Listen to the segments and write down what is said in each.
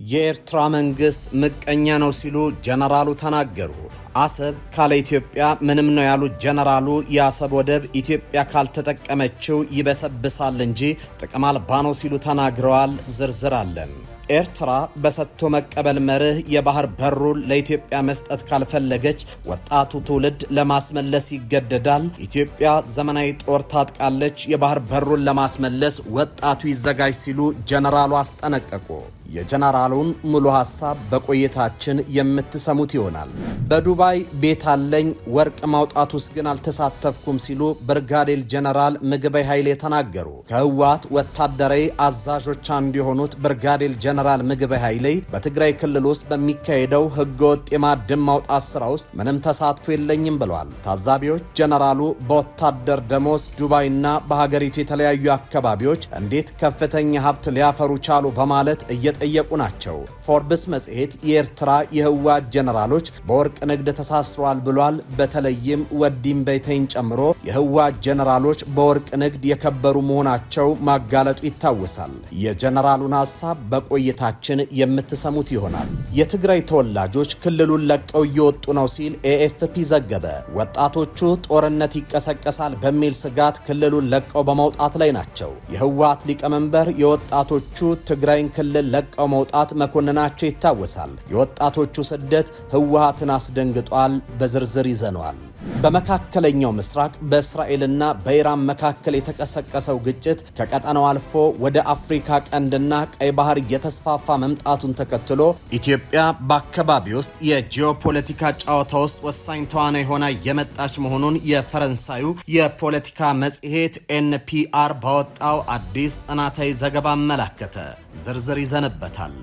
የኤርትራ መንግስት ምቀኛ ነው ሲሉ ጀነራሉ ተናገሩ። አሰብ ካለ ኢትዮጵያ ምንም ነው ያሉት ጀነራሉ የአሰብ ወደብ ኢትዮጵያ ካልተጠቀመችው ይበሰብሳል እንጂ ጥቅም አልባ ነው ሲሉ ተናግረዋል። ዝርዝር አለን። ኤርትራ በሰጥቶ መቀበል መርህ የባህር በሩን ለኢትዮጵያ መስጠት ካልፈለገች ወጣቱ ትውልድ ለማስመለስ ይገደዳል። ኢትዮጵያ ዘመናዊ ጦር ታጥቃለች። የባህር በሩን ለማስመለስ ወጣቱ ይዘጋጅ ሲሉ ጀነራሉ አስጠነቀቁ። የጀነራሉን ሙሉ ሐሳብ በቆይታችን የምትሰሙት ይሆናል። በዱባይ ቤት አለኝ ወርቅ ማውጣት ውስጥ ግን አልተሳተፍኩም ሲሉ ብርጋዴር ጀነራል ምግበይ ኃይሌ ተናገሩ። ከህወሓት ወታደራዊ አዛዦች አንዱ የሆኑት ብርጋዴር ጀነራል ምግበይ ኃይሌ በትግራይ ክልል ውስጥ በሚካሄደው ህገወጥ የማዕድን ማውጣት ስራ ውስጥ ምንም ተሳትፎ የለኝም ብለዋል። ታዛቢዎች ጀነራሉ በወታደር ደሞዝ ዱባይና በሀገሪቱ የተለያዩ አካባቢዎች እንዴት ከፍተኛ ሀብት ሊያፈሩ ቻሉ በማለት ጠየቁ ናቸው። ፎርብስ መጽሔት የኤርትራ የህወሓት ጀነራሎች በወርቅ ንግድ ተሳስረዋል ብሏል። በተለይም ወዲም በይተይን ጨምሮ የህወሓት ጀነራሎች በወርቅ ንግድ የከበሩ መሆናቸው ማጋለጡ ይታወሳል። የጀነራሉን ሐሳብ በቆይታችን የምትሰሙት ይሆናል። የትግራይ ተወላጆች ክልሉን ለቀው እየወጡ ነው ሲል ኤኤፍፒ ዘገበ። ወጣቶቹ ጦርነት ይቀሰቀሳል በሚል ስጋት ክልሉን ለቀው በመውጣት ላይ ናቸው። የህወሓት ሊቀመንበር የወጣቶቹ ትግራይን ክልል ቀው መውጣት መኮንናቸው ይታወሳል። የወጣቶቹ ስደት ህወሓትን አስደንግጧል። በዝርዝር ይዘነዋል። በመካከለኛው ምስራቅ በእስራኤልና በኢራን መካከል የተቀሰቀሰው ግጭት ከቀጠናው አልፎ ወደ አፍሪካ ቀንድና ቀይ ባህር እየተስፋፋ መምጣቱን ተከትሎ ኢትዮጵያ በአካባቢ ውስጥ የጂኦፖለቲካ ጨዋታ ውስጥ ወሳኝ ተዋናይ ሆና የመጣች መሆኑን የፈረንሳዩ የፖለቲካ መጽሔት ኤንፒአር ባወጣው አዲስ ጥናታዊ ዘገባ አመላከተ። ዝርዝር ይዘንበታል።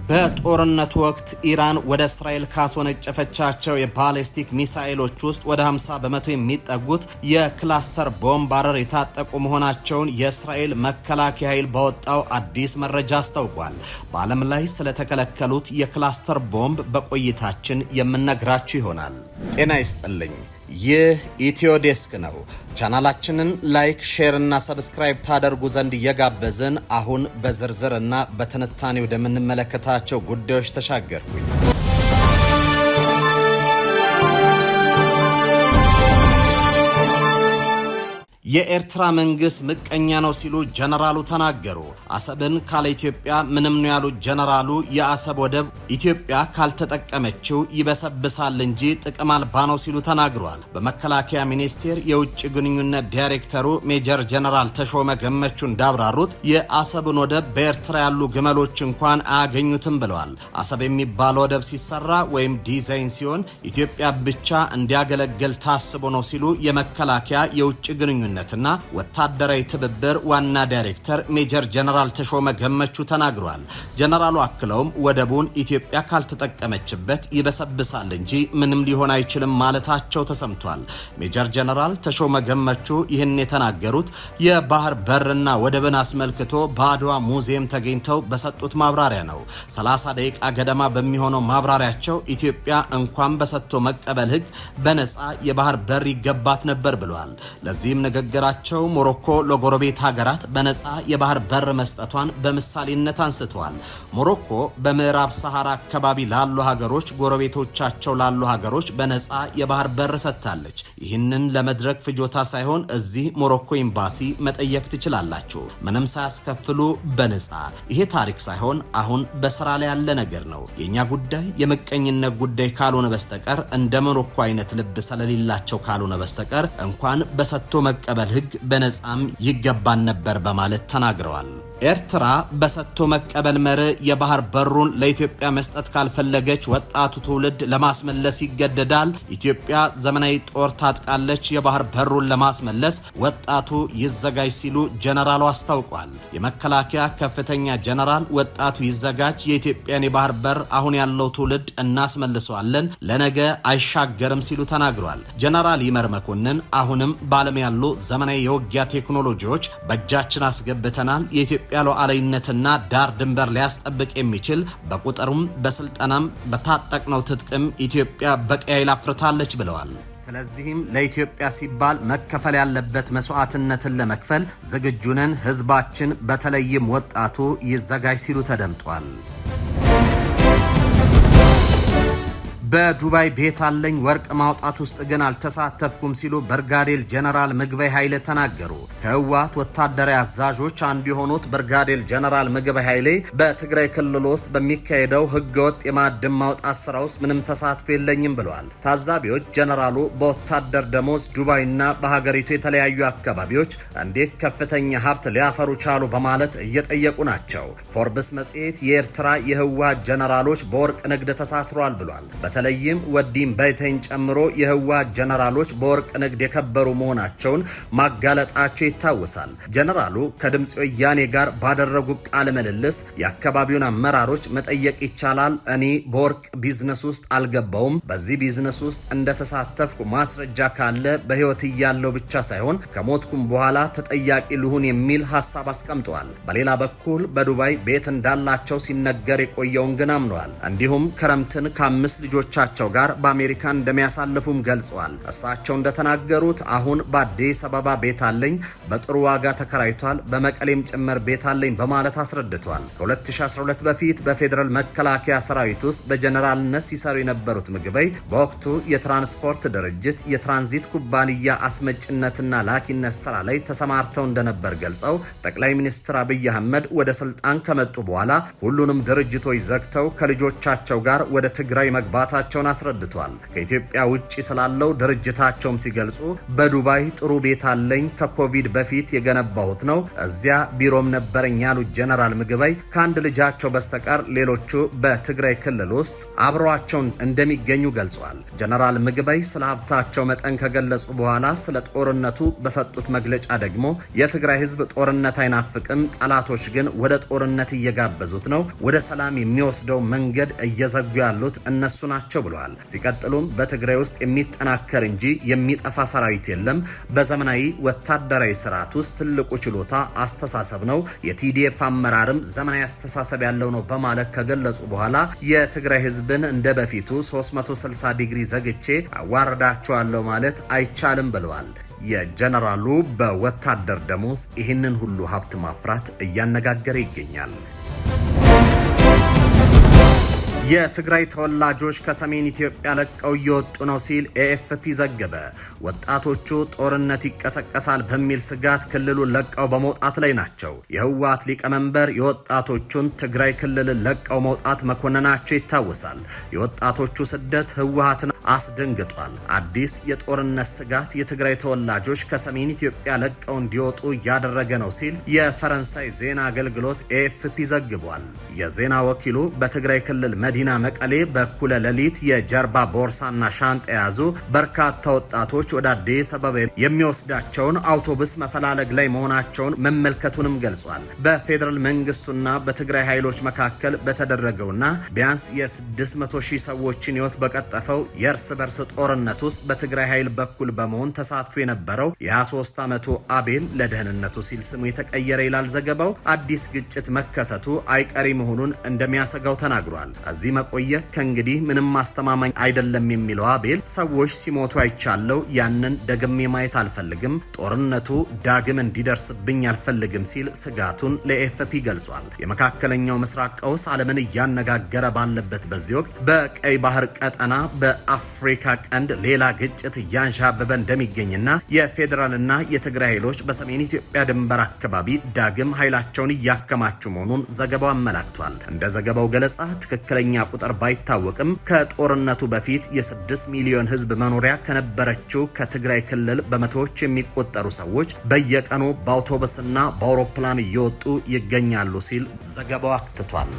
በጦርነቱ ወቅት ኢራን ወደ እስራኤል ካስወነጨፈቻቸው የባሊስቲክ ሚሳኤሎች ውስጥ ወደ 50 በመቶ የሚጠጉት የክላስተር ቦምብ አረር የታጠቁ መሆናቸውን የእስራኤል መከላከያ ኃይል ባወጣው አዲስ መረጃ አስታውቋል። በዓለም ላይ ስለተከለከሉት የክላስተር ቦምብ በቆይታችን የምነግራችሁ ይሆናል። ጤና ይስጥልኝ። ይህ ኢትዮ ዴስክ ነው። ቻናላችንን ላይክ፣ ሼር እና ሰብስክራይብ ታደርጉ ዘንድ እየጋበዝን አሁን በዝርዝር እና በትንታኔ ወደምንመለከታቸው ጉዳዮች ተሻገርኩኝ። የኤርትራ መንግስት ምቀኛ ነው ሲሉ ጀነራሉ ተናገሩ። አሰብን ካለ ኢትዮጵያ ምንም ነው ያሉት ጀነራሉ የአሰብ ወደብ ኢትዮጵያ ካልተጠቀመችው ይበሰብሳል እንጂ ጥቅም አልባ ነው ሲሉ ተናግረዋል። በመከላከያ ሚኒስቴር የውጭ ግንኙነት ዳይሬክተሩ ሜጀር ጀነራል ተሾመ ገመቹ እንዳብራሩት የአሰብን ወደብ በኤርትራ ያሉ ግመሎች እንኳን አያገኙትም ብለዋል። አሰብ የሚባለው ወደብ ሲሰራ ወይም ዲዛይን ሲሆን ኢትዮጵያ ብቻ እንዲያገለግል ታስቦ ነው ሲሉ የመከላከያ የውጭ ግንኙነት እና ወታደራዊ ትብብር ዋና ዳይሬክተር ሜጀር ጀነራል ተሾመ ገመቹ ተናግረዋል። ጀነራሉ አክለውም ወደቡን ኢትዮጵያ ካልተጠቀመችበት ይበሰብሳል እንጂ ምንም ሊሆን አይችልም ማለታቸው ተሰምቷል። ሜጀር ጀነራል ተሾመ ገመቹ ይህን የተናገሩት የባህር በርና ወደብን አስመልክቶ በአድዋ ሙዚየም ተገኝተው በሰጡት ማብራሪያ ነው። 30 ደቂቃ ገደማ በሚሆነው ማብራሪያቸው ኢትዮጵያ እንኳን በሰጥቶ መቀበል ህግ በነፃ የባህር በር ይገባት ነበር ብለዋል። ለዚህም ገራቸው ሞሮኮ ለጎረቤት ሀገራት በነፃ የባህር በር መስጠቷን በምሳሌነት አንስተዋል። ሞሮኮ በምዕራብ ሰሃራ አካባቢ ላሉ ሀገሮች ጎረቤቶቻቸው ላሉ ሀገሮች በነፃ የባህር በር ሰጥታለች። ይህንን ለመድረክ ፍጆታ ሳይሆን እዚህ ሞሮኮ ኤምባሲ መጠየቅ ትችላላችሁ፣ ምንም ሳያስከፍሉ በነፃ። ይሄ ታሪክ ሳይሆን አሁን በስራ ላይ ያለ ነገር ነው። የኛ ጉዳይ የምቀኝነት ጉዳይ ካልሆነ በስተቀር እንደ ሞሮኮ አይነት ልብ ስለሌላቸው ካልሆነ በስተቀር እንኳን በሰጥቶ መቀበል ህግ በነፃም ይገባን ነበር በማለት ተናግረዋል። ኤርትራ በሰጥቶ መቀበል መርህ የባህር በሩን ለኢትዮጵያ መስጠት ካልፈለገች ወጣቱ ትውልድ ለማስመለስ ይገደዳል። ኢትዮጵያ ዘመናዊ ጦር ታጥቃለች። የባህር በሩን ለማስመለስ ወጣቱ ይዘጋጅ ሲሉ ጀነራሉ አስታውቋል። የመከላከያ ከፍተኛ ጀነራል ወጣቱ ይዘጋጅ፣ የኢትዮጵያን የባህር በር አሁን ያለው ትውልድ እናስመልሰዋለን፣ ለነገ አይሻገርም ሲሉ ተናግሯል። ጀነራል ይመር መኮንን አሁንም በዓለም ያሉ ዘመናዊ የውጊያ ቴክኖሎጂዎች በእጃችን አስገብተናል። የኢትዮጵያ ሉዓላዊነትና ዳር ድንበር ሊያስጠብቅ የሚችል በቁጥሩም በስልጠናም በታጠቅነው ትጥቅም ኢትዮጵያ በቂ ኃይል አፍርታለች ብለዋል። ስለዚህም ለኢትዮጵያ ሲባል መከፈል ያለበት መስዋዕትነትን ለመክፈል ዝግጁ ነን፣ ህዝባችን በተለይም ወጣቱ ይዘጋጅ ሲሉ ተደምጧል። በዱባይ ቤት አለኝ ወርቅ ማውጣት ውስጥ ግን አልተሳተፍኩም ሲሉ ብርጋዴር ጀነራል ምግበይ ኃይሌ ተናገሩ። ከህወሓት ወታደራዊ አዛዦች አንዱ የሆኑት ብርጋዴር ጀነራል ምግበይ ኃይሌ በትግራይ ክልል ውስጥ በሚካሄደው ህገወጥ የማዕድን ማውጣት ስራ ውስጥ ምንም ተሳትፎ የለኝም ብለዋል። ታዛቢዎች ጀነራሉ በወታደር ደሞዝ ዱባይና በሀገሪቱ የተለያዩ አካባቢዎች እንዴት ከፍተኛ ሀብት ሊያፈሩ ቻሉ በማለት እየጠየቁ ናቸው። ፎርብስ መጽሔት የኤርትራ የህወሓት ጀነራሎች በወርቅ ንግድ ተሳስሯል ብሏል። በተለይም ወዲም በይተኝ ጨምሮ የህወሓት ጀነራሎች በወርቅ ንግድ የከበሩ መሆናቸውን ማጋለጣቸው ይታወሳል። ጀነራሉ ከድምፅ ወያኔ ጋር ባደረጉ ቃለ ምልልስ የአካባቢውን አመራሮች መጠየቅ ይቻላል፣ እኔ በወርቅ ቢዝነስ ውስጥ አልገባውም፣ በዚህ ቢዝነስ ውስጥ እንደተሳተፍኩ ማስረጃ ካለ በህይወት እያለው ብቻ ሳይሆን ከሞትኩም በኋላ ተጠያቂ ልሁን የሚል ሀሳብ አስቀምጠዋል። በሌላ በኩል በዱባይ ቤት እንዳላቸው ሲነገር የቆየውን ግን አምነዋል። እንዲሁም ክረምትን ከ5 ልጆቻቸው ጋር በአሜሪካ እንደሚያሳልፉም ገልጸዋል። እሳቸው እንደተናገሩት አሁን በአዲስ አበባ ቤት አለኝ፣ በጥሩ ዋጋ ተከራይቷል፣ በመቀሌም ጭምር ቤት አለኝ በማለት አስረድተዋል። ከ2012 በፊት በፌዴራል መከላከያ ሰራዊት ውስጥ በጀነራልነት ሲሰሩ የነበሩት ምግበይ በወቅቱ የትራንስፖርት ድርጅት የትራንዚት ኩባንያ አስመጭነትና ላኪነት ስራ ላይ ተሰማርተው እንደነበር ገልጸው ጠቅላይ ሚኒስትር አብይ አህመድ ወደ ስልጣን ከመጡ በኋላ ሁሉንም ድርጅቶች ዘግተው ከልጆቻቸው ጋር ወደ ትግራይ መግባታቸውን አስረድቷል። ከኢትዮጵያ ውጪ ስላለው ድርጅታቸውም ሲገልጹ በዱባይ ጥሩ ቤት አለኝ፣ ከኮቪድ በፊት የገነባሁት ነው፣ እዚያ ቢሮም ነበረኝ ያሉት ጀነራል ምግበይ ከአንድ ልጃቸው በስተቀር ሌሎቹ በትግራይ ክልል ውስጥ አብረዋቸው እንደሚገኙ ገልጿል። ጀነራል ምግበይ ስለ ሀብታቸው መጠን ከገለጹ በኋላ ስለ ጦርነቱ በሰጡት መግለጫ ደግሞ የትግራይ ህዝብ ጦርነት አይናፍቅም፣ ጠላቶች ግን ወደ ጦርነት እየጋበዙት ነው፣ ወደ ሰላም የሚወስደው መንገድ እየዘጉ ያሉት እነሱ ናቸው ብለዋል። ሲቀጥሉም በትግራይ ውስጥ የሚጠናከር እንጂ የሚጠፋ ሰራዊት የለም፣ በዘመናዊ ወታደራዊ ስርዓት ውስጥ ትልቁ ችሎታ አስተሳሰብ ነው፣ የቲዲኤፍ አመራርም ዘመናዊ አስተሳሰብ ያለው ነው በማለት ከገለጹ በኋላ የትግራይ ህዝብን እንደ በፊቱ 360 ዲግሪ ዘግቼ አዋርዳቸዋለሁ ማለት አይቻልም ብለዋል። የጀነራሉ በወታደር ደሞዝ ይህንን ሁሉ ሀብት ማፍራት እያነጋገረ ይገኛል። የትግራይ ተወላጆች ከሰሜን ኢትዮጵያ ለቀው እየወጡ ነው ሲል ኤኤፍፒ ዘገበ። ወጣቶቹ ጦርነት ይቀሰቀሳል በሚል ስጋት ክልሉን ለቀው በመውጣት ላይ ናቸው። የህወሓት ሊቀመንበር የወጣቶቹን ትግራይ ክልልን ለቀው መውጣት መኮንናቸው ይታወሳል። የወጣቶቹ ስደት ህወሓትን አስደንግጧል። አዲስ የጦርነት ስጋት የትግራይ ተወላጆች ከሰሜን ኢትዮጵያ ለቀው እንዲወጡ እያደረገ ነው ሲል የፈረንሳይ ዜና አገልግሎት ኤኤፍፒ ዘግቧል። የዜና ወኪሉ በትግራይ ክልል መዲና መቀሌ በኩለ ሌሊት የጀርባ ቦርሳና ሻንጣ የያዙ በርካታ ወጣቶች ወደ አዲስ አበባ የሚወስዳቸውን አውቶቡስ መፈላለግ ላይ መሆናቸውን መመልከቱንም ገልጿል። በፌዴራል መንግስቱና በትግራይ ኃይሎች መካከል በተደረገውና ቢያንስ የ600 ሺህ ሰዎችን ህይወት በቀጠፈው የእርስ በርስ ጦርነት ውስጥ በትግራይ ኃይል በኩል በመሆን ተሳትፎ የነበረው የ23 ዓመቱ አቤል ለደህንነቱ ሲል ስሙ የተቀየረ ይላል ዘገባው አዲስ ግጭት መከሰቱ አይቀሬ መሆኑን እንደሚያሰጋው ተናግሯል። እዚህ መቆየት ከእንግዲህ ምንም ማስተማማኝ አይደለም የሚለው አቤል ሰዎች ሲሞቱ አይቻለው፣ ያንን ደግሜ ማየት አልፈልግም፣ ጦርነቱ ዳግም እንዲደርስብኝ አልፈልግም ሲል ስጋቱን ለኤፍፒ ገልጿል። የመካከለኛው ምስራቅ ቀውስ ዓለምን እያነጋገረ ባለበት በዚህ ወቅት በቀይ ባህር ቀጠና በአፍሪካ ቀንድ ሌላ ግጭት እያንዣበበ እንደሚገኝና የፌዴራልና የትግራይ ኃይሎች በሰሜን ኢትዮጵያ ድንበር አካባቢ ዳግም ኃይላቸውን እያከማቹ መሆኑን ዘገባው አመላክቷል። እንደ ዘገባው ገለጻ ትክክለኛ ቁጥር ባይታወቅም ከጦርነቱ በፊት የ6 ሚሊዮን ህዝብ መኖሪያ ከነበረችው ከትግራይ ክልል በመቶዎች የሚቆጠሩ ሰዎች በየቀኑ በአውቶቡስና በአውሮፕላን እየወጡ ይገኛሉ ሲል ዘገባው አክትቷል።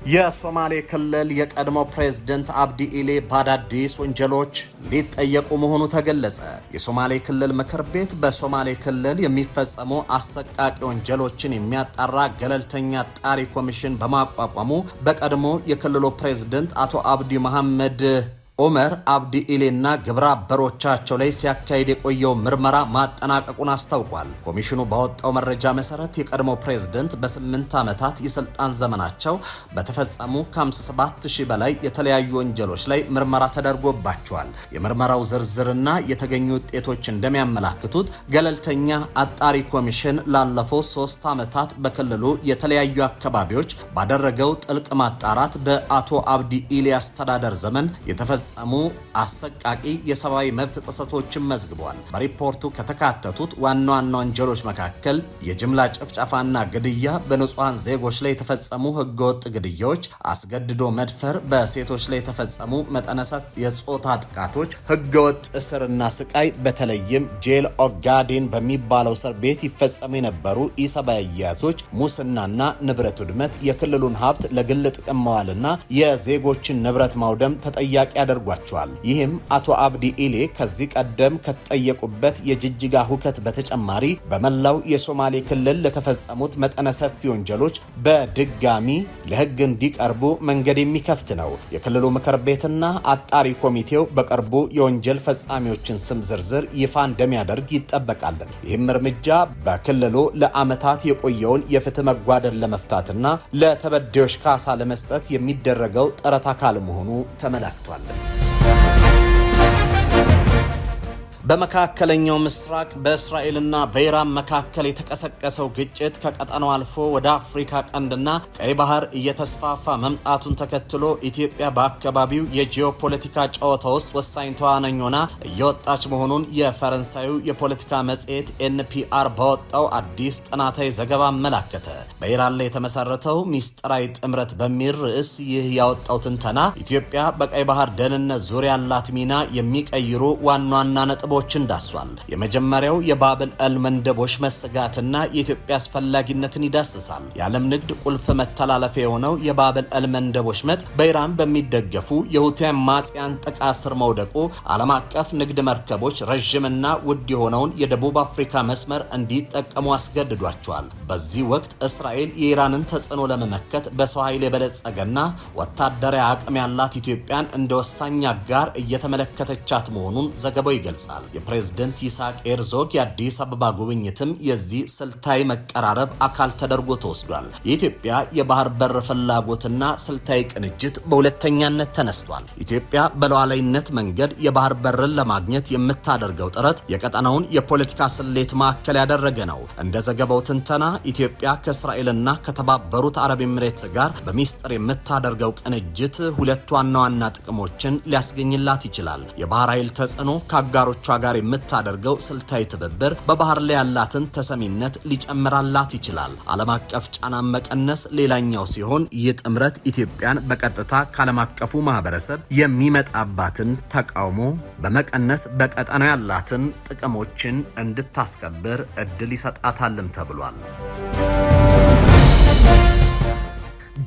የሶማሌ ክልል የቀድሞ ፕሬዝዳንት አብዲ ኢሌ በአዳዲስ ወንጀሎች ሊጠየቁ መሆኑ ተገለጸ። የሶማሌ ክልል ምክር ቤት በሶማሌ ክልል የሚፈጸሙ አሰቃቂ ወንጀሎችን የሚያጣራ ገለልተኛ ጣሪ ኮሚሽን በማቋቋሙ በቀድሞ የክልሉ ፕሬዝዳንት አቶ አብዲ መሐመድ ኦመር አብዲ ኢሌና ግብረ አበሮቻቸው ላይ ሲያካሂድ የቆየው ምርመራ ማጠናቀቁን አስታውቋል። ኮሚሽኑ ባወጣው መረጃ መሰረት የቀድሞ ፕሬዝደንት በ8 ዓመታት የስልጣን ዘመናቸው በተፈጸሙ ከ57,000 በላይ የተለያዩ ወንጀሎች ላይ ምርመራ ተደርጎባቸዋል። የምርመራው ዝርዝርና የተገኙ ውጤቶች እንደሚያመላክቱት ገለልተኛ አጣሪ ኮሚሽን ላለፈው 3 ዓመታት በክልሉ የተለያዩ አካባቢዎች ባደረገው ጥልቅ ማጣራት በአቶ አብዲ ኢሌ አስተዳደር ዘመን የተፈጸሙ አሰቃቂ የሰብአዊ መብት ጥሰቶችን መዝግቧል። በሪፖርቱ ከተካተቱት ዋና ዋና ወንጀሎች መካከል የጅምላ ጭፍጨፋና ግድያ፣ በንጹሃን ዜጎች ላይ የተፈጸሙ ህገወጥ ግድያዎች፣ አስገድዶ መድፈር፣ በሴቶች ላይ የተፈጸሙ መጠነ ሰፊ የጾታ ጥቃቶች፣ ህገወጥ እስርና ስቃይ፣ በተለይም ጄል ኦጋዴን በሚባለው እስር ቤት ይፈጸሙ የነበሩ ኢሰብአዊ አያያዞች፣ ሙስናና ንብረት ውድመት፣ የክልሉን ሀብት ለግል ጥቅም መዋልና የዜጎችን ንብረት ማውደም ተጠያቂ ያደርጓቸዋል። ይህም አቶ አብዲ ኢሌ ከዚህ ቀደም ከተጠየቁበት የጅጅጋ ሁከት በተጨማሪ በመላው የሶማሌ ክልል ለተፈጸሙት መጠነ ሰፊ ወንጀሎች በድጋሚ ለህግ እንዲቀርቡ መንገድ የሚከፍት ነው። የክልሉ ምክር ቤትና አጣሪ ኮሚቴው በቅርቡ የወንጀል ፈጻሚዎችን ስም ዝርዝር ይፋ እንደሚያደርግ ይጠበቃል። ይህም እርምጃ በክልሉ ለዓመታት የቆየውን የፍትህ መጓደል ለመፍታትና ለተበዳዮች ካሳ ለመስጠት የሚደረገው ጥረት አካል መሆኑ ተመላክቷል። በመካከለኛው ምስራቅ በእስራኤልና በኢራን መካከል የተቀሰቀሰው ግጭት ከቀጠናው አልፎ ወደ አፍሪካ ቀንድና ቀይ ባህር እየተስፋፋ መምጣቱን ተከትሎ ኢትዮጵያ በአካባቢው የጂኦፖለቲካ ጨዋታ ውስጥ ወሳኝ ተዋናኝ ሆና እየወጣች መሆኑን የፈረንሳዩ የፖለቲካ መጽሔት ኤንፒአር ባወጣው አዲስ ጥናታዊ ዘገባ አመላከተ። በኢራን ላይ የተመሰረተው ሚስጥራዊ ጥምረት በሚል ርዕስ ይህ ያወጣው ትንተና ኢትዮጵያ በቀይ ባህር ደህንነት ዙሪያ ያላት ሚና የሚቀይሩ ዋና ዋና ነጥቦች እንዳሷል። የመጀመሪያው የባብል መንደቦች መሰጋትና የኢትዮጵያ አስፈላጊነትን ይዳስሳል። የዓለም ንግድ ቁልፍ መተላለፊያ የሆነው የባብል መንደቦች መጥ በኢራን በሚደገፉ የሁቲ አማጽያን ጥቃት ስር መውደቁ ዓለም አቀፍ ንግድ መርከቦች ረዥምና ውድ የሆነውን የደቡብ አፍሪካ መስመር እንዲጠቀሙ አስገድዷቸዋል። በዚህ ወቅት እስራኤል የኢራንን ተጽዕኖ ለመመከት በሰው ኃይል የበለጸገና ወታደራዊ አቅም ያላት ኢትዮጵያን እንደ ወሳኝ አጋር እየተመለከተቻት መሆኑን ዘገባው ይገልጻል። የፕሬዝደንት ይስሐቅ ሄርዞግ የአዲስ አበባ ጉብኝትም የዚህ ስልታዊ መቀራረብ አካል ተደርጎ ተወስዷል። የኢትዮጵያ የባህር በር ፍላጎትና ስልታዊ ቅንጅት በሁለተኛነት ተነስቷል። ኢትዮጵያ በሉዓላዊነት መንገድ የባህር በርን ለማግኘት የምታደርገው ጥረት የቀጠናውን የፖለቲካ ስሌት ማዕከል ያደረገ ነው። እንደ ዘገባው ትንተና ኢትዮጵያ ከእስራኤልና ከተባበሩት አረብ ኤሚሬትስ ጋር በሚስጥር የምታደርገው ቅንጅት ሁለት ዋና ዋና ጥቅሞችን ሊያስገኝላት ይችላል። የባህር ኃይል ተጽዕኖ ከአጋሮቿ ጋር የምታደርገው ስልታዊ ትብብር በባህር ላይ ያላትን ተሰሚነት ሊጨምራላት ይችላል። ዓለም አቀፍ ጫና መቀነስ ሌላኛው ሲሆን ይህ ጥምረት ኢትዮጵያን በቀጥታ ከዓለም አቀፉ ማህበረሰብ የሚመጣባትን ተቃውሞ በመቀነስ በቀጠናው ያላትን ጥቅሞችን እንድታስከብር እድል ይሰጣታልም ተብሏል።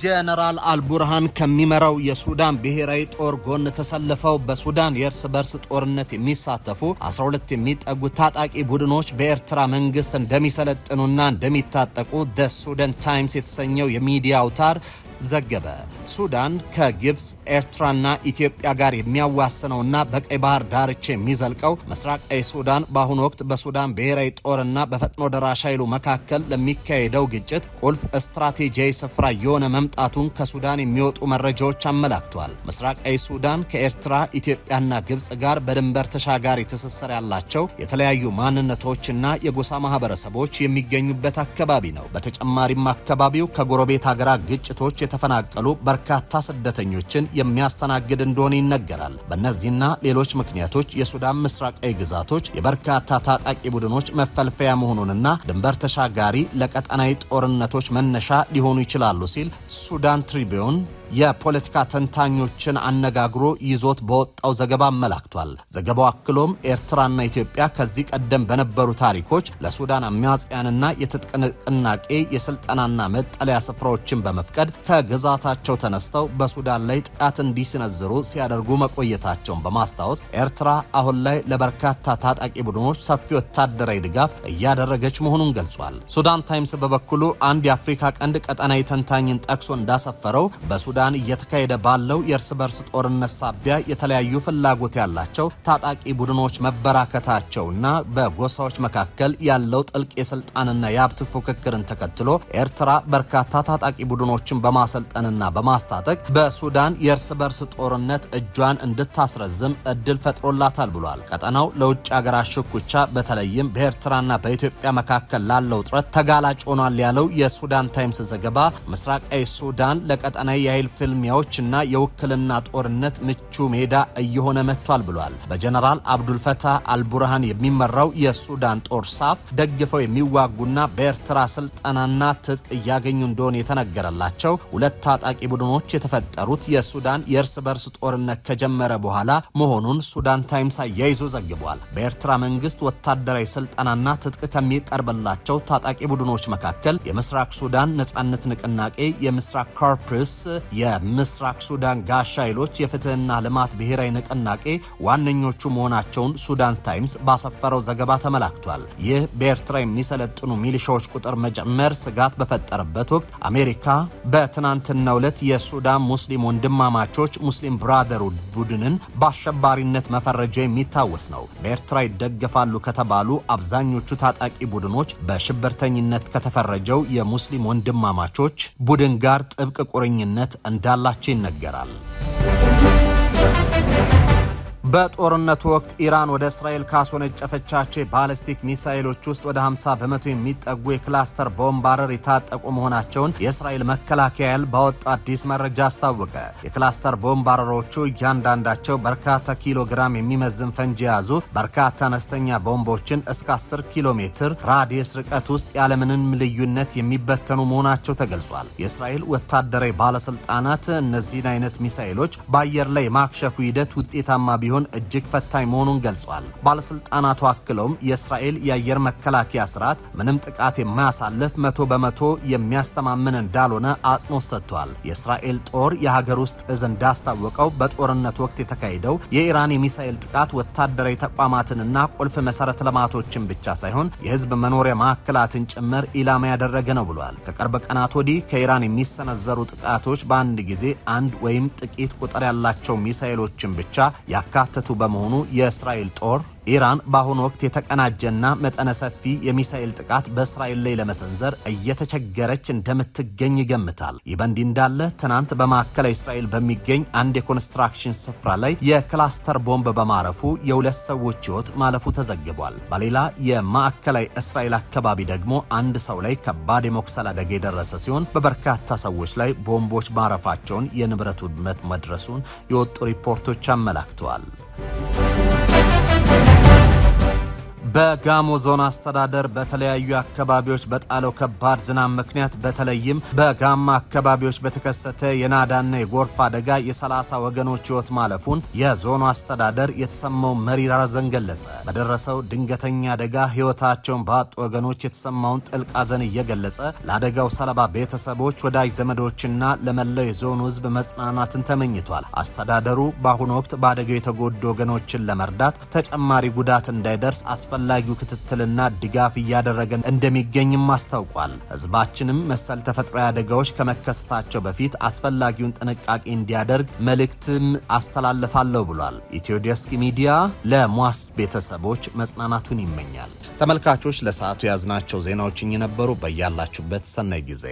ጀነራል አልቡርሃን ከሚመራው የሱዳን ብሔራዊ ጦር ጎን ተሰልፈው በሱዳን የእርስ በርስ ጦርነት የሚሳተፉ 12 የሚጠጉ ታጣቂ ቡድኖች በኤርትራ መንግስት እንደሚሰለጥኑና እንደሚታጠቁ ደ ሱዳን ታይምስ የተሰኘው የሚዲያ አውታር ዘገበ። ሱዳን ከግብጽ ኤርትራና ኢትዮጵያ ጋር የሚያዋስነውና በቀይ ባህር ዳርቻ የሚዘልቀው ምስራቃዊ ሱዳን በአሁኑ ወቅት በሱዳን ብሔራዊ ጦርና በፈጥኖ ደራሽ ኃይሉ መካከል ለሚካሄደው ግጭት ቁልፍ ስትራቴጂያዊ ስፍራ የሆነ መምጣቱን ከሱዳን የሚወጡ መረጃዎች አመላክቷል። ምስራቃዊ ሱዳን ከኤርትራ ኢትዮጵያና ግብጽ ጋር በድንበር ተሻጋሪ ትስስር ያላቸው የተለያዩ ማንነቶችና የጎሳ ማህበረሰቦች የሚገኙበት አካባቢ ነው። በተጨማሪም አካባቢው ከጎረቤት ሀገራት ግጭቶች የተፈናቀሉ በርካታ ስደተኞችን የሚያስተናግድ እንደሆነ ይነገራል። በእነዚህና ሌሎች ምክንያቶች የሱዳን ምስራቃዊ ግዛቶች የበርካታ ታጣቂ ቡድኖች መፈልፈያ መሆኑንና ድንበር ተሻጋሪ ለቀጠናዊ ጦርነቶች መነሻ ሊሆኑ ይችላሉ ሲል ሱዳን ትሪቢዩን የፖለቲካ ተንታኞችን አነጋግሮ ይዞት በወጣው ዘገባ አመላክቷል። ዘገባው አክሎም ኤርትራና ኢትዮጵያ ከዚህ ቀደም በነበሩ ታሪኮች ለሱዳን አማጽያንና የትጥቅ ንቅናቄ የስልጠናና መጠለያ ስፍራዎችን በመፍቀድ ከግዛታቸው ተነስተው በሱዳን ላይ ጥቃት እንዲሰነዝሩ ሲያደርጉ መቆየታቸውን በማስታወስ ኤርትራ አሁን ላይ ለበርካታ ታጣቂ ቡድኖች ሰፊ ወታደራዊ ድጋፍ እያደረገች መሆኑን ገልጿል። ሱዳን ታይምስ በበኩሉ አንድ የአፍሪካ ቀንድ ቀጠናዊ ተንታኝን ጠቅሶ እንዳሰፈረው በሱዳን በሱዳን እየተካሄደ ባለው የእርስ በርስ ጦርነት ሳቢያ የተለያዩ ፍላጎት ያላቸው ታጣቂ ቡድኖች መበራከታቸውና በጎሳዎች መካከል ያለው ጥልቅ የስልጣንና የሀብት ፉክክርን ተከትሎ ኤርትራ በርካታ ታጣቂ ቡድኖችን በማሰልጠንና በማስታጠቅ በሱዳን የእርስ በርስ ጦርነት እጇን እንድታስረዝም እድል ፈጥሮላታል ብሏል። ቀጠናው ለውጭ ሀገራት ሽኩቻ በተለይም በኤርትራና በኢትዮጵያ መካከል ላለው ውጥረት ተጋላጭ ሆኗል ያለው የሱዳን ታይምስ ዘገባ ምስራቃዊ ሱዳን ለቀጠናዊ የኃይል ፍልሚያዎችና የውክልና ጦርነት ምቹ ሜዳ እየሆነ መጥቷል ብሏል። በጀነራል አብዱልፈታህ አልቡርሃን የሚመራው የሱዳን ጦር ሳፍ ደግፈው የሚዋጉና በኤርትራ ስልጠናና ትጥቅ እያገኙ እንደሆነ የተነገረላቸው ሁለት ታጣቂ ቡድኖች የተፈጠሩት የሱዳን የእርስ በርስ ጦርነት ከጀመረ በኋላ መሆኑን ሱዳን ታይምስ አያይዞ ዘግቧል። በኤርትራ መንግስት ወታደራዊ ስልጠናና ትጥቅ ከሚቀርብላቸው ታጣቂ ቡድኖች መካከል የምስራቅ ሱዳን ነጻነት ንቅናቄ፣ የምስራቅ ኮርፕስ፣ የምስራቅ ሱዳን ጋሻ ኃይሎች፣ የፍትህና ልማት ብሔራዊ ንቅናቄ ዋነኞቹ መሆናቸውን ሱዳን ታይምስ ባሰፈረው ዘገባ ተመላክቷል። ይህ በኤርትራ የሚሰለጥኑ ሚሊሻዎች ቁጥር መጨመር ስጋት በፈጠረበት ወቅት አሜሪካ በትናንትናው ዕለት የሱዳን ሙስሊም ወንድማማቾች ሙስሊም ብራደርሁድ ቡድንን በአሸባሪነት መፈረጃ የሚታወስ ነው። በኤርትራ ይደገፋሉ ከተባሉ አብዛኞቹ ታጣቂ ቡድኖች በሽብርተኝነት ከተፈረጀው የሙስሊም ወንድማማቾች ቡድን ጋር ጥብቅ ቁርኝነት እንዳላቸው ይነገራል። በጦርነቱ ወቅት ኢራን ወደ እስራኤል ካስወነጨፈቻቸው የባሊስቲክ ሚሳኤሎች ውስጥ ወደ 50 በመቶ የሚጠጉ የክላስተር ቦምባረር የታጠቁ መሆናቸውን የእስራኤል መከላከያ ኃይል ባወጣው አዲስ መረጃ አስታወቀ። የክላስተር ቦምባረሮቹ እያንዳንዳቸው በርካታ ኪሎ ግራም የሚመዝን ፈንጂ የያዙ በርካታ አነስተኛ ቦምቦችን እስከ 10 ኪሎ ሜትር ራዲየስ ርቀት ውስጥ ያለምንም ልዩነት የሚበተኑ መሆናቸው ተገልጿል። የእስራኤል ወታደራዊ ባለስልጣናት እነዚህን አይነት ሚሳኤሎች በአየር ላይ የማክሸፉ ሂደት ውጤታማ ቢሆን እጅግ ፈታኝ መሆኑን ገልጿል። ባለስልጣናቱ አክለውም የእስራኤል የአየር መከላከያ ስርዓት ምንም ጥቃት የማያሳልፍ 100% የሚያስተማምን እንዳልሆነ አጽንኦት ሰጥቷል። የእስራኤል ጦር የሀገር ውስጥ እዝ እንዳስታወቀው በጦርነት ወቅት የተካሄደው የኢራን የሚሳኤል ጥቃት ወታደራዊ ተቋማትንና ቁልፍ መሰረተ ልማቶችን ብቻ ሳይሆን የህዝብ መኖሪያ ማዕከላትን ጭምር ኢላማ ያደረገ ነው ብሏል። ከቅርብ ቀናት ወዲህ ከኢራን የሚሰነዘሩ ጥቃቶች በአንድ ጊዜ አንድ ወይም ጥቂት ቁጥር ያላቸው ሚሳኤሎችን ብቻ ያካተቱ በመሆኑ የእስራኤል ጦር ኢራን በአሁኑ ወቅት የተቀናጀና መጠነ ሰፊ የሚሳኤል ጥቃት በእስራኤል ላይ ለመሰንዘር እየተቸገረች እንደምትገኝ ይገምታል። ይህ በእንዲህ እንዳለ ትናንት በማዕከላዊ እስራኤል በሚገኝ አንድ የኮንስትራክሽን ስፍራ ላይ የክላስተር ቦምብ በማረፉ የሁለት ሰዎች ህይወት ማለፉ ተዘግቧል። በሌላ የማዕከላዊ እስራኤል አካባቢ ደግሞ አንድ ሰው ላይ ከባድ የመቁሰል አደጋ የደረሰ ሲሆን በበርካታ ሰዎች ላይ ቦምቦች ማረፋቸውን፣ የንብረት ውድመት መድረሱን የወጡ ሪፖርቶች አመላክተዋል። በጋሞ ዞን አስተዳደር በተለያዩ አካባቢዎች በጣለው ከባድ ዝናብ ምክንያት በተለይም በጋማ አካባቢዎች በተከሰተ የናዳና የጎርፍ አደጋ የ30 ወገኖች ህይወት ማለፉን የዞኑ አስተዳደር የተሰማው መሪር ሐዘን ገለጸ። በደረሰው ድንገተኛ አደጋ ህይወታቸውን ባጡ ወገኖች የተሰማውን ጥልቅ ሐዘን እየገለጸ ለአደጋው ሰለባ ቤተሰቦች፣ ወዳጅ ዘመዶችና ለመላው የዞኑ ህዝብ መጽናናትን ተመኝቷል። አስተዳደሩ በአሁኑ ወቅት በአደጋው የተጎዱ ወገኖችን ለመርዳት ተጨማሪ ጉዳት እንዳይደርስ አስፈላጊው ክትትልና ድጋፍ እያደረገ እንደሚገኝም አስታውቋል። ህዝባችንም መሰል ተፈጥሯዊ አደጋዎች ከመከሰታቸው በፊት አስፈላጊውን ጥንቃቄ እንዲያደርግ መልእክትም አስተላልፋለሁ ብሏል። ኢትዮ ዴስክ ሚዲያ ለሟች ቤተሰቦች መጽናናቱን ይመኛል። ተመልካቾች ለሰዓቱ ያዝናቸው ዜናዎች እኚህ ነበሩ። በያላችሁበት ሰናይ ጊዜ